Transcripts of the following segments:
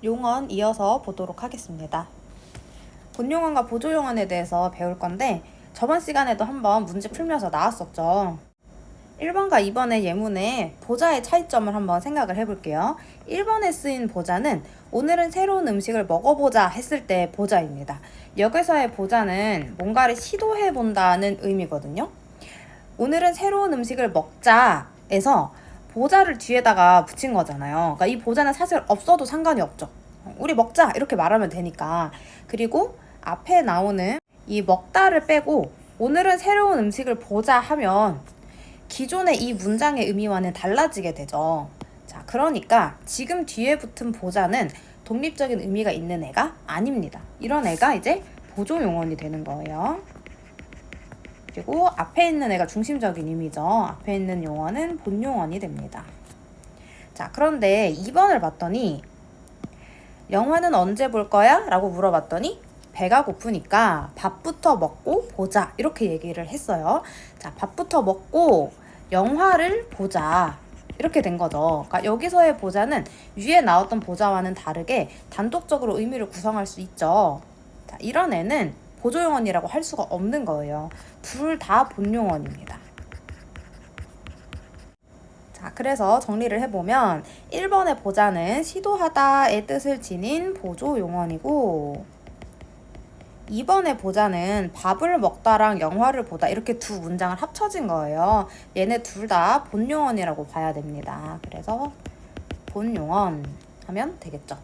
용언 이어서 보도록 하겠습니다. 본용언과 보조용언에 대해서 배울 건데 저번 시간에도 한번 문제 풀면서 나왔었죠. 1번과 2번의 예문에 보자의 차이점을 한번 생각을 해볼게요. 1번에 쓰인 보자는 오늘은 새로운 음식을 먹어보자 했을 때 보자입니다. 여기서의 보자는 뭔가를 시도해본다는 의미거든요. 오늘은 새로운 음식을 먹자에서 보자를 뒤에다가 붙인 거잖아요. 그러니까 이 보자는 사실 없어도 상관이 없죠. 우리 먹자 이렇게 말하면 되니까. 그리고 앞에 나오는 이 먹다를 빼고 오늘은 새로운 음식을 보자 하면 기존의 이 문장의 의미와는 달라지게 되죠. 자, 그러니까 지금 뒤에 붙은 보자는 독립적인 의미가 있는 애가 아닙니다. 이런 애가 이제 보조용언이 되는 거예요. 그리고 앞에 있는 애가 중심적인 의미죠. 앞에 있는 용어는 본용언이 됩니다. 자, 그런데 2번을 봤더니 영화는 언제 볼 거야? 라고 물어봤더니 배가 고프니까 밥부터 먹고 보자 이렇게 얘기를 했어요. 자, 밥부터 먹고 영화를 보자 이렇게 된 거죠. 그러니까 여기서의 보자는 위에 나왔던 보자와는 다르게 단독적으로 의미를 구성할 수 있죠. 자, 이런 애는 보조용언이라고 할 수가 없는 거예요. 둘 다 본용언입니다. 자, 그래서 정리를 해보면 1번의 보자는 시도하다의 뜻을 지닌 보조용언이고 2번의 보자는 밥을 먹다랑 영화를 보다 이렇게 두 문장을 합쳐진 거예요. 얘네 둘 다 본용언이라고 봐야 됩니다. 그래서 본용언 하면 되겠죠.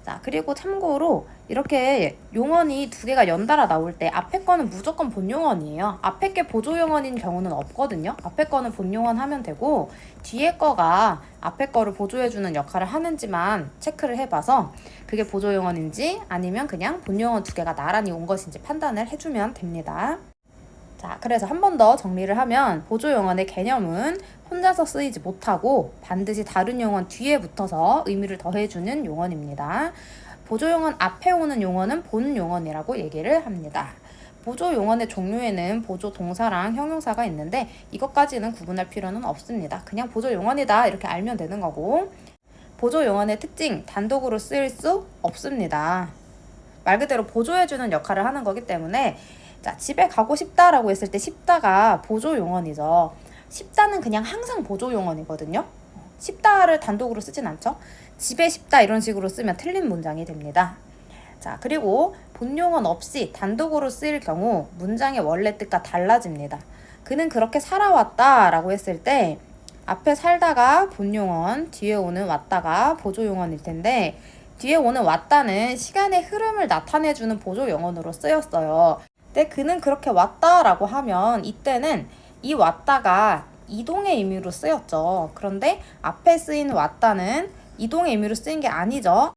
자, 그리고 참고로 이렇게 용언이 두 개가 연달아 나올 때 앞에 거는 무조건 본용언이에요. 앞에 게 보조용언인 경우는 없거든요. 앞에 거는 본용언 하면 되고 뒤에 거가 앞에 거를 보조해주는 역할을 하는지만 체크를 해봐서 그게 보조용언인지 아니면 그냥 본용언 두 개가 나란히 온 것인지 판단을 해주면 됩니다. 자, 그래서 한 번 더 정리를 하면 보조용언의 개념은 혼자서 쓰이지 못하고 반드시 다른 용언 뒤에 붙어서 의미를 더해주는 용언입니다. 보조용언 앞에 오는 용언은 본용언이라고 얘기를 합니다. 보조용언의 종류에는 보조동사랑 형용사가 있는데 이것까지는 구분할 필요는 없습니다. 그냥 보조용언이다 이렇게 알면 되는 거고 보조용언의 특징, 단독으로 쓰일 수 없습니다. 말 그대로 보조해주는 역할을 하는 거기 때문에 자, 집에 가고 싶다라고 했을 때 싶다가 보조용언이죠. 싶다는 그냥 항상 보조용언이거든요. 싶다를 단독으로 쓰진 않죠. 집에 싶다 이런 식으로 쓰면 틀린 문장이 됩니다. 자, 그리고 본용언 없이 단독으로 쓰일 경우 문장의 원래 뜻과 달라집니다. 그는 그렇게 살아왔다 라고 했을 때 앞에 살다가 본용언, 뒤에 오는 왔다가 보조용언일 텐데 뒤에 오는 왔다는 시간의 흐름을 나타내주는 보조용언으로 쓰였어요. 근데 그는 그렇게 왔다라고 하면 이때는 이 왔다가 이동의 의미로 쓰였죠. 그런데 앞에 쓰인 왔다는 이동의 의미로 쓰인 게 아니죠.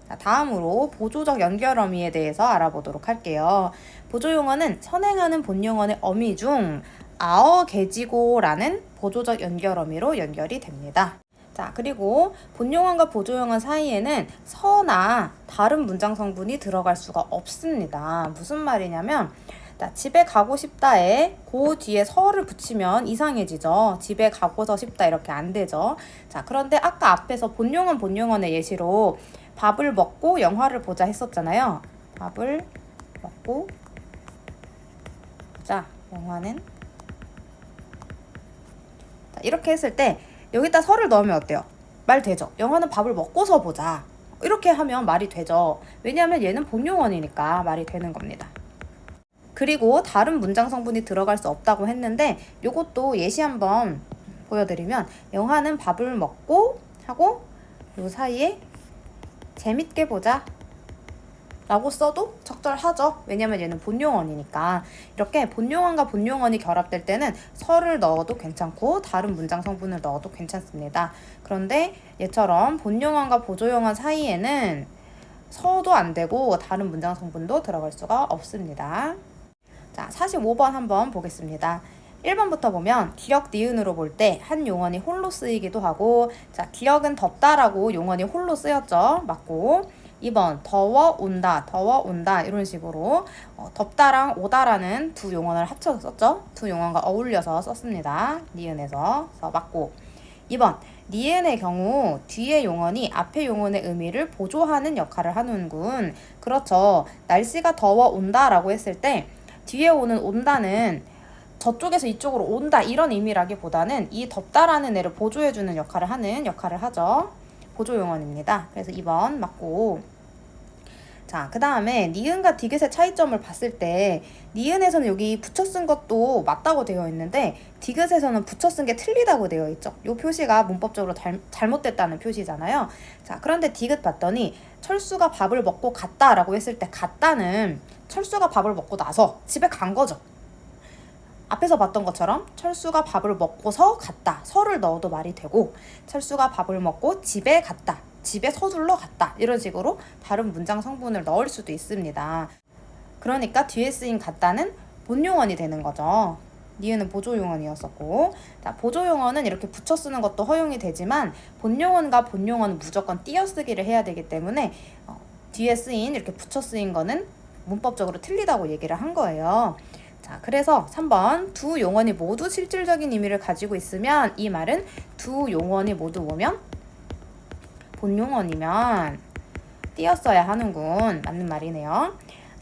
자, 다음으로 보조적 연결 어미에 대해서 알아보도록 할게요. 보조용어는 선행하는 본용어의 어미 중 아어 개지고라는 보조적 연결 어미로 연결이 됩니다. 자, 그리고 본용어과 보조용어 사이에는 서나 다른 문장 성분이 들어갈 수가 없습니다. 무슨 말이냐면 자, 집에 가고 싶다에 그 뒤에 서를 붙이면 이상해지죠. 집에 가고서 싶다 이렇게 안 되죠. 자, 그런데 아까 앞에서 본용어의 예시로 밥을 먹고 영화를 보자 했었잖아요. 밥을 먹고 보자. 영화는 자, 이렇게 했을 때 여기다 서를 넣으면 어때요? 말 되죠? 영화는 밥을 먹고서 보자. 이렇게 하면 말이 되죠. 왜냐하면 얘는 본용어니까 말이 되는 겁니다. 그리고 다른 문장 성분이 들어갈 수 없다고 했는데 이것도 예시 한번 보여드리면 영화는 밥을 먹고 하고 요 사이에 재밌게 보자 라고 써도 적절하죠. 왜냐면 얘는 본용어니까. 이렇게 본용어과 본용어이 결합될 때는 서를 넣어도 괜찮고 다른 문장 성분을 넣어도 괜찮습니다. 그런데 얘처럼 본용어과 보조용어 사이에는 서도 안 되고 다른 문장 성분도 들어갈 수가 없습니다. 자, 45번 한번 보겠습니다. 1번부터 보면 기역 니은으로 볼 때 한 용언이 홀로 쓰이기도 하고 자, 기역은 덥다라고 용언이 홀로 쓰였죠. 맞고 2번 더워 온다 이런 식으로 덥다랑 오다라는 두 용언을 합쳐서 썼죠. 두 용언과 어울려서 썼습니다. 니은에서 맞고 2번 니은의 경우 뒤의 용언이 앞의 용언의 의미를 보조하는 역할을 하는군. 그렇죠. 날씨가 더워 온다라고 했을 때 뒤에 오는 온다는 저쪽에서 이쪽으로 온다 이런 의미라기보다는 이 덥다라는 애를 보조해주는 역할을 하죠. 보조 용언입니다. 그래서 2번 맞고. 자, 그 다음에 니은과 디귿의 차이점을 봤을 때 니은에서는 여기 붙여 쓴 것도 맞다고 되어 있는데 디귿에서는 붙여 쓴 게 틀리다고 되어 있죠. 이 표시가 문법적으로 잘못됐다는 표시잖아요. 자, 그런데 디귿 봤더니 철수가 밥을 먹고 갔다라고 했을 때 갔다는 철수가 밥을 먹고 나서 집에 간 거죠. 앞에서 봤던 것처럼 철수가 밥을 먹고서 갔다. 서를 넣어도 말이 되고 철수가 밥을 먹고 집에 갔다. 집에 서둘러 갔다. 이런 식으로 다른 문장 성분을 넣을 수도 있습니다. 그러니까 뒤에 쓰인 갔다는 본용언이 되는 거죠. 니은은 보조용언이었었고, 자, 보조용언은 이렇게 붙여 쓰는 것도 허용이 되지만 본용언과 본용언은 무조건 띄어쓰기를 해야 되기 때문에 뒤에 쓰인 이렇게 붙여 쓰인 거는 문법적으로 틀리다고 얘기를 한 거예요. 자, 그래서 3번 두 용언이 모두 실질적인 의미를 가지고 있으면 이 말은 두 용언이 모두 뭐면 본용언이면 띄었어야 하는군. 맞는 말이네요.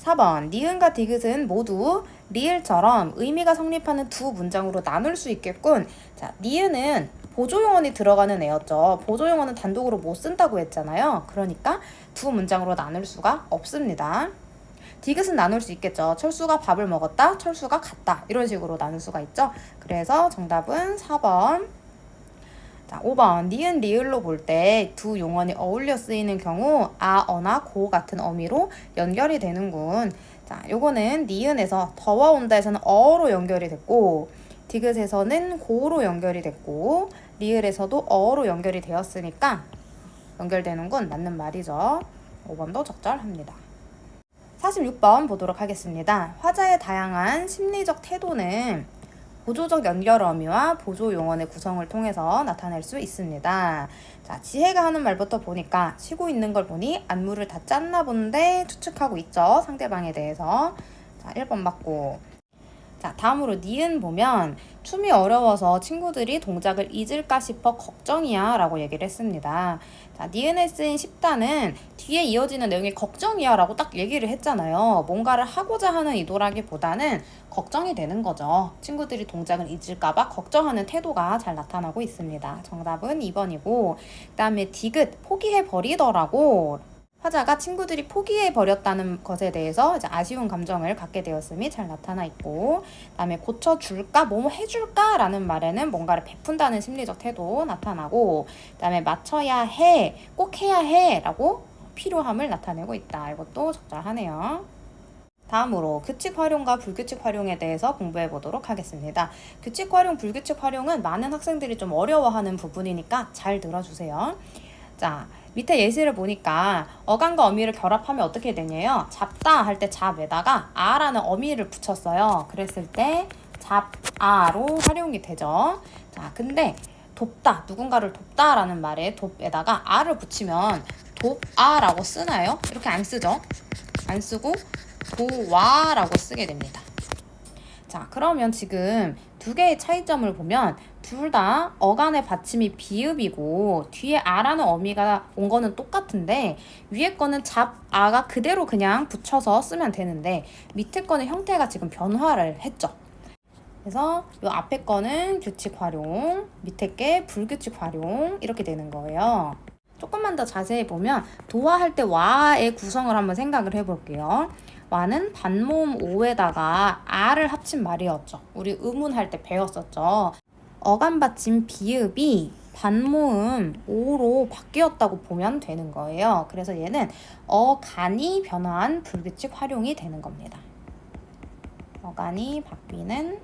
4번 니은과 디귿은 모두 리을처럼 의미가 성립하는 두 문장으로 나눌 수 있겠군. 자, 니은은 보조용언이 들어가는 애였죠. 보조용언은 단독으로 못 쓴다고 했잖아요. 그러니까 두 문장으로 나눌 수가 없습니다. 디귿은 나눌 수 있겠죠. 철수가 밥을 먹었다, 철수가 갔다 이런 식으로 나눌 수가 있죠. 그래서 정답은 4번. 자, 5번 니은 리을로 볼 때 두 용언이 어울려 쓰이는 경우 아, 어나 고 같은 어미로 연결이 되는군. 자, 요거는 니은에서 더워 온다에서는 어로 연결이 됐고 디귿에서는 고로 연결이 됐고 리을에서도 어로 연결이 되었으니까 연결되는 건 맞는 말이죠. 5번도 적절합니다. 46번 보도록 하겠습니다. 화자의 다양한 심리적 태도는 보조적 연결 어미와 보조 용언의 구성을 통해서 나타낼 수 있습니다. 자, 지혜가 하는 말부터 보니까 쉬고 있는 걸 보니 안무를 다 짰나 본데 추측하고 있죠. 상대방에 대해서. 자, 1번 맞고. 자, 다음으로 니은 보면 춤이 어려워서 친구들이 동작을 잊을까 싶어 걱정이야 라고 얘기를 했습니다. 자, 니은에 쓰인 십다는 뒤에 이어지는 내용이 걱정이야 라고 딱 얘기를 했잖아요. 뭔가를 하고자 하는 의도라기보다는 걱정이 되는 거죠. 친구들이 동작을 잊을까봐 걱정하는 태도가 잘 나타나고 있습니다. 정답은 2번이고 그 다음에 디귿 포기해버리더라고. 화자가 친구들이 포기해버렸다는 것에 대해서 이제 아쉬운 감정을 갖게 되었음이 잘 나타나 있고 그 다음에 고쳐줄까? 뭐뭐 해줄까? 라는 말에는 뭔가를 베푼다는 심리적 태도 나타나고 그 다음에 맞춰야 해, 꼭 해야 해 라고 필요함을 나타내고 있다. 이것도 적절하네요. 다음으로 규칙 활용과 불규칙 활용에 대해서 공부해 보도록 하겠습니다. 규칙 활용, 불규칙 활용은 많은 학생들이 좀 어려워하는 부분이니까 잘 들어주세요. 자, 밑에 예시를 보니까 어간과 어미를 결합하면 어떻게 되냐요? 잡다 할 때 잡에다가 아라는 어미를 붙였어요. 그랬을 때 잡아로 활용이 되죠. 자, 근데 돕다, 누군가를 돕다라는 말에 돕에다가 아를 붙이면 돕아라고 쓰나요? 이렇게 안 쓰죠. 안 쓰고 도와라고 쓰게 됩니다. 자, 그러면 지금 두 개의 차이점을 보면 둘 다 어간의 받침이 비읍이고 뒤에 아라는 어미가 온 거는 똑같은데 위에 거는 잡아가 그대로 그냥 붙여서 쓰면 되는데 밑에 거는 형태가 지금 변화를 했죠. 그래서 이 앞에 거는 규칙 활용, 밑에 게 불규칙 활용 이렇게 되는 거예요. 조금만 더 자세히 보면 도와 할 때 와의 구성을 한번 생각을 해볼게요. 와는 반모음 오에다가 아를 합친 말이었죠. 우리 의문할 때 배웠었죠. 어간 받침 비읍이 반모음 오로 바뀌었다고 보면 되는 거예요. 그래서 얘는 어간이 변화한 불규칙 활용이 되는 겁니다. 어간이 바뀌는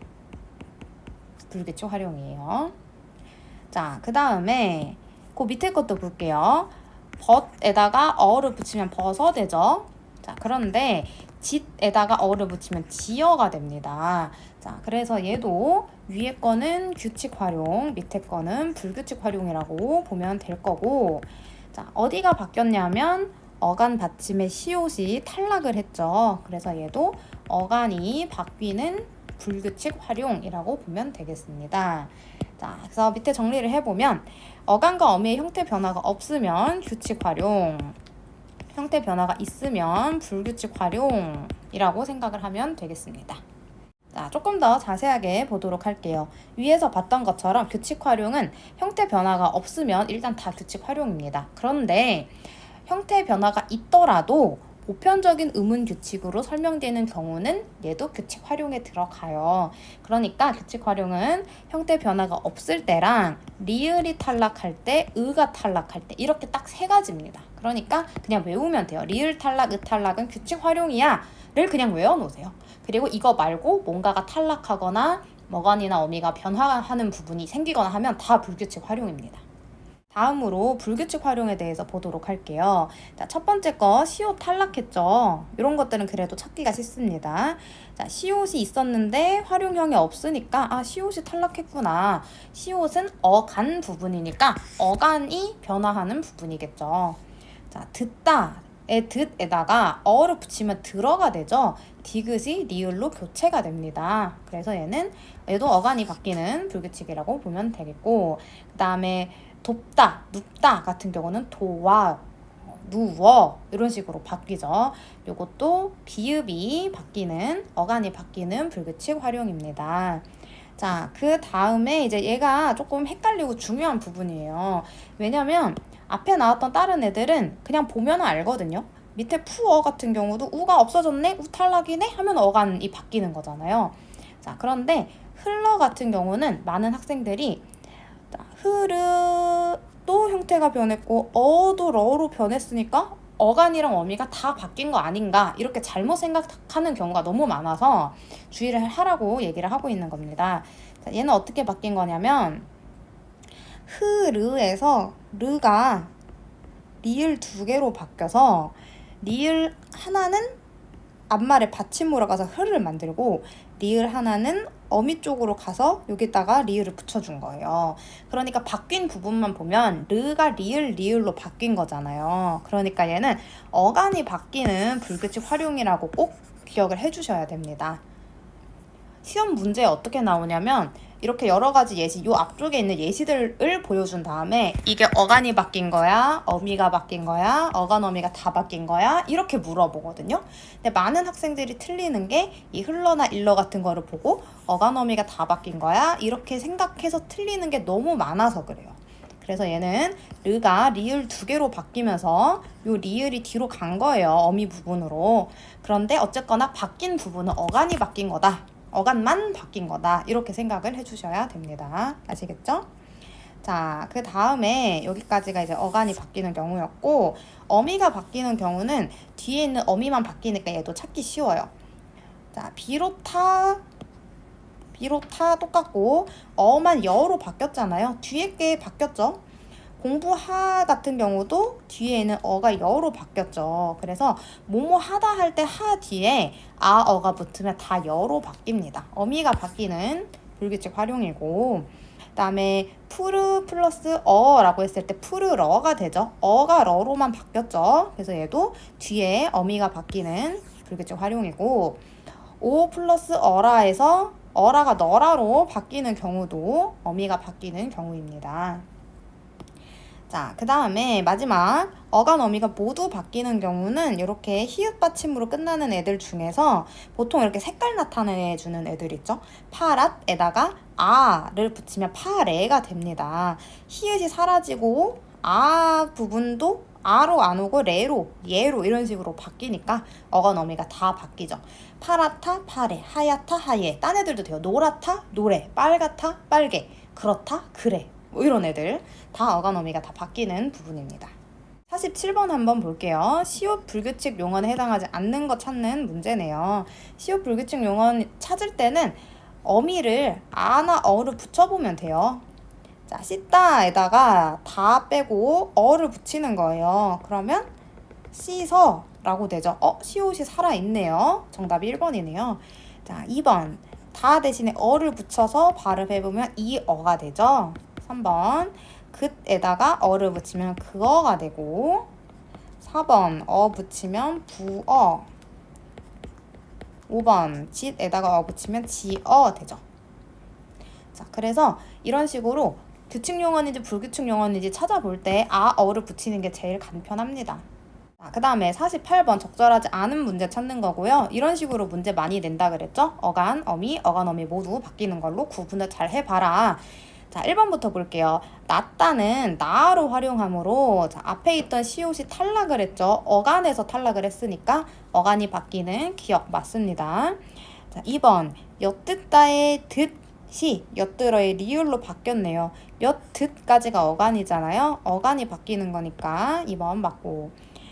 불규칙 활용이에요. 자, 그 다음에 그 밑에 것도 볼게요. 벗에다가 어를 붙이면 버서되죠. 자, 그런데 짓에다가 어를 붙이면 지어가 됩니다. 자, 그래서 얘도 위에 거는 규칙 활용, 밑에 거는 불규칙 활용이라고 보면 될 거고, 자, 어디가 바뀌었냐면 어간 받침의 시옷이 탈락을 했죠. 그래서 얘도 어간이 바뀌는 불규칙 활용이라고 보면 되겠습니다. 자, 그래서 밑에 정리를 해보면 어간과 어미의 형태 변화가 없으면 규칙 활용, 형태 변화가 있으면 불규칙 활용이라고 생각을 하면 되겠습니다. 자, 조금 더 자세하게 보도록 할게요. 위에서 봤던 것처럼 규칙 활용은 형태 변화가 없으면 일단 다 규칙 활용입니다. 그런데 형태 변화가 있더라도 보편적인 의문 규칙으로 설명되는 경우는 얘도 규칙 활용에 들어가요. 그러니까 규칙 활용은 형태 변화가 없을 때랑 리을이 탈락할 때, 의가 탈락할 때 이렇게 딱 세 가지입니다. 그러니까 그냥 외우면 돼요. 리을 탈락, 의 탈락은 규칙 활용이야 를 그냥 외워놓으세요. 그리고 이거 말고 뭔가가 탈락하거나 어간이나 어미가 변화하는 부분이 생기거나 하면 다 불규칙 활용입니다. 다음으로 불규칙 활용에 대해서 보도록 할게요. 자, 첫 번째 거 시옷 탈락했죠. 이런 것들은 그래도 찾기가 쉽습니다. 자, 시옷이 있었는데 활용형이 없으니까 시옷이 탈락했구나. 시옷은 어간 부분이니까 어간이 변화하는 부분이겠죠. 자, 듣다의 듣에다가 어를 붙이면 들어가 되죠. 디귿이 리을로 교체가 됩니다. 그래서 얘도 어간이 바뀌는 불규칙이라고 보면 되겠고, 그 다음에 돕다, 눕다 같은 경우는 도와, 누워 이런 식으로 바뀌죠. 요것도 비읍이 바뀌는, 어간이 바뀌는 불규칙 활용입니다. 자, 그 다음에 이제 얘가 조금 헷갈리고 중요한 부분이에요. 왜냐면 앞에 나왔던 다른 애들은 그냥 보면 알거든요. 밑에 푸어 같은 경우도 우가 없어졌네? 우 탈락이네? 하면 어간이 바뀌는 거잖아요. 자, 그런데 흘러 같은 경우는 많은 학생들이 흐르도 형태가 변했고 어도 러로 변했으니까 어간이랑 어미가 다 바뀐 거 아닌가 이렇게 잘못 생각하는 경우가 너무 많아서 주의를 하라고 얘기를 하고 있는 겁니다. 자, 얘는 어떻게 바뀐 거냐면 흐르에서 르가 리을 2개로 바뀌어서 리을 하나는 앞말에 받침으로 가서 흐를 만들고 리을 하나는 어미 쪽으로 가서 여기다가 리을을 붙여준 거예요. 그러니까 바뀐 부분만 보면 르가 리을, 리을로 바뀐 거잖아요. 그러니까 얘는 어간이 바뀌는 불규칙 활용이라고 꼭 기억을 해주셔야 됩니다. 시험 문제에 어떻게 나오냐면 이렇게 여러 가지 예시, 요 앞쪽에 있는 예시들을 보여준 다음에 이게 어간이 바뀐 거야? 어미가 바뀐 거야? 어간 어미가 다 바뀐 거야? 이렇게 물어보거든요. 근데 많은 학생들이 틀리는 게 이 흘러나 일러 같은 거를 보고 어간 어미가 다 바뀐 거야? 이렇게 생각해서 틀리는 게 너무 많아서 그래요. 그래서 얘는 르가 리을 2개로 바뀌면서 요 리을이 뒤로 간 거예요. 어미 부분으로. 그런데 어쨌거나 바뀐 부분은 어간이 바뀐 거다. 어간만 바뀐 거다. 이렇게 생각을 해주셔야 됩니다. 아시겠죠? 자, 그 다음에 여기까지가 이제 어간이 바뀌는 경우였고, 어미가 바뀌는 경우는 뒤에 있는 어미만 바뀌니까 얘도 찾기 쉬워요. 자, 비로타 똑같고 어만 여로 바뀌었잖아요. 뒤에 게 바뀌었죠. 공부하 같은 경우도 뒤에는 어가 여로 바뀌었죠. 그래서 뭐뭐 하다 할 때 하 뒤에 어가 붙으면 다 여로 바뀝니다. 어미가 바뀌는 불규칙 활용이고, 그 다음에 푸르 플러스 어라고 했을 때 푸르러가 되죠. 어가 러로만 바뀌었죠. 그래서 얘도 뒤에 어미가 바뀌는 불규칙 활용이고, 오 플러스 어라에서 어라가 너라로 바뀌는 경우도 어미가 바뀌는 경우입니다. 자, 그 다음에 마지막 어간 어미가 모두 바뀌는 경우는 이렇게 히읗 받침으로 끝나는 애들 중에서 보통 이렇게 색깔 나타내주는 애들 있죠. 파랏에다가 아를 붙이면 파레가 됩니다. 히읗이 사라지고 부분도 아로 안 오고 레로, 예로 이런 식으로 바뀌니까 어간 어미가 다 바뀌죠. 파랗다, 파래, 하얗다, 하얘. 딴 애들도 돼요. 노랗다, 노래, 빨갛다, 빨개, 그렇다, 그래. 뭐 이런 애들 다 어간 어미가 다 바뀌는 부분입니다. 47번 한번 볼게요. 시옷 불규칙 용언에 해당하지 않는 거 찾는 문제네요. 시옷 불규칙 용언 찾을 때는 어미를 아나 어를 붙여보면 돼요. 자, 씻다에다가 다 빼고 어를 붙이는 거예요. 그러면 씻어 라고 되죠. 시옷이 살아있네요. 정답이 1번이네요. 자, 2번 다 대신에 어를 붙여서 발음해보면 이어가 되죠. 3번 긋에다가 어를 붙이면 그어가 되고, 4번 붙이면 부어, 5번 짓에다가 붙이면 지어 되죠. 자, 그래서 이런 식으로 규칙 용언인지 불규칙 용언인지 찾아볼 때 어를 붙이는 게 제일 간편합니다. 그 다음에 48번 적절하지 않은 문제 찾는 거고요. 이런 식으로 문제 많이 낸다 그랬죠? 어간, 어미, 어간, 어미 모두 바뀌는 걸로 구분을 잘 해봐라. 자, 1번부터 볼게요. 낫다는 나로 활용하므로 자, 앞에 있던 시옷이 탈락을 했죠. 어간에서 탈락을 했으니까 어간이 바뀌는 기억 맞습니다. 자, 2번 엿듣다의 듣이 엿들어의 리을로 바뀌었네요. 엿듣까지가 어간이잖아요. 어간이 바뀌는 거니까 2번 맞고,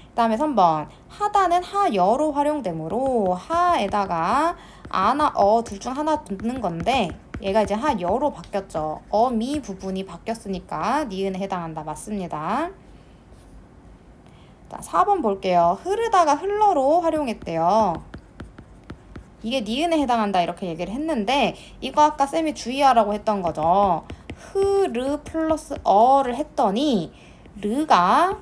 그 다음에 3번 하다는 하여로 활용되므로 하에다가 아나 어 둘 중 하나 듣는 건데 얘가 이제 하여로 바뀌었죠. 어미 부분이 바뀌었으니까 니은에 해당한다. 맞습니다. 자, 4번 볼게요. 흐르다가 흘러로 활용했대요. 이게 니은에 해당한다 이렇게 얘기를 했는데 이거 아까 쌤이 주의하라고 했던 거죠. 흐르 플러스 어를 했더니 르가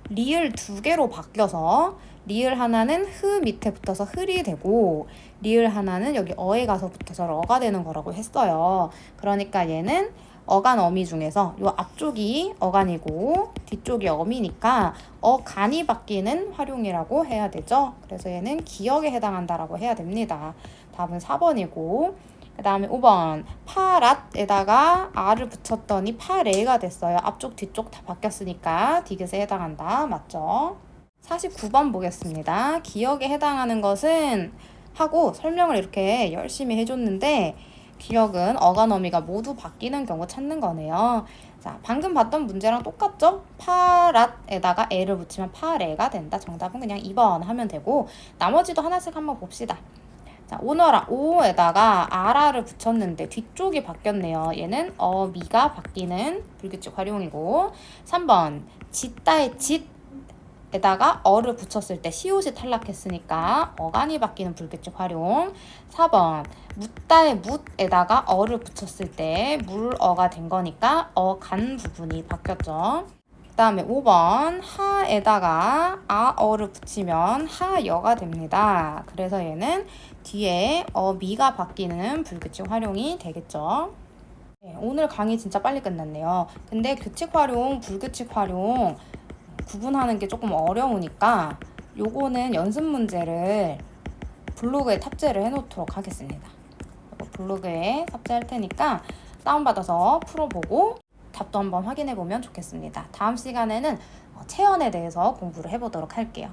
리을 2개로 바뀌어서 리을 하나는 흐 밑에 붙어서 흘이 되고 리을 하나는 여기 어에 가서 붙어서 러가 되는 거라고 했어요. 그러니까 얘는 어간 어미 중에서 요 앞쪽이 어간이고 뒤쪽이 어미니까 어간이 바뀌는 활용이라고 해야 되죠. 그래서 얘는 기억에 해당한다라고 해야 됩니다. 답은 4번이고, 그 다음에 5번 파랏에다가 R을 붙였더니 파레가 됐어요. 앞쪽 뒤쪽 다 바뀌었으니까 디귿에 해당한다. 맞죠? 49번 보겠습니다. 기억에 해당하는 것은 하고 설명을 이렇게 열심히 해줬는데 기억은 어간 어미가 모두 바뀌는 경우 찾는 거네요. 자, 방금 봤던 문제랑 똑같죠? 파랏에다가 애를 붙이면 파레가 된다. 정답은 그냥 2번 하면 되고 나머지도 하나씩 한번 봅시다. 자, 오너라 오에다가 아라를 붙였는데 뒤쪽이 바뀌었네요. 얘는 어미가 바뀌는 불규칙 활용이고, 3번 짓다의 짓에다가 어를 붙였을 때 시옷이 탈락했으니까 어간이 바뀌는 불규칙 활용. 4번 묻다의 묻에다가 어를 붙였을 때 물어가 된 거니까 어간 부분이 바뀌었죠. 그 다음에 5번 하에다가 아어를 붙이면 하여가 됩니다. 그래서 얘는 뒤에 어미가 바뀌는 불규칙 활용이 되겠죠. 네, 오늘 강의 진짜 빨리 끝났네요. 근데 규칙 활용, 불규칙 활용 구분하는 게 조금 어려우니까 요거는 연습 문제를 블로그에 탑재를 해놓도록 하겠습니다. 블로그에 탑재할 테니까 다운받아서 풀어보고 답도 한번 확인해 보면 좋겠습니다. 다음 시간에는 체언에 대해서 공부를 해보도록 할게요.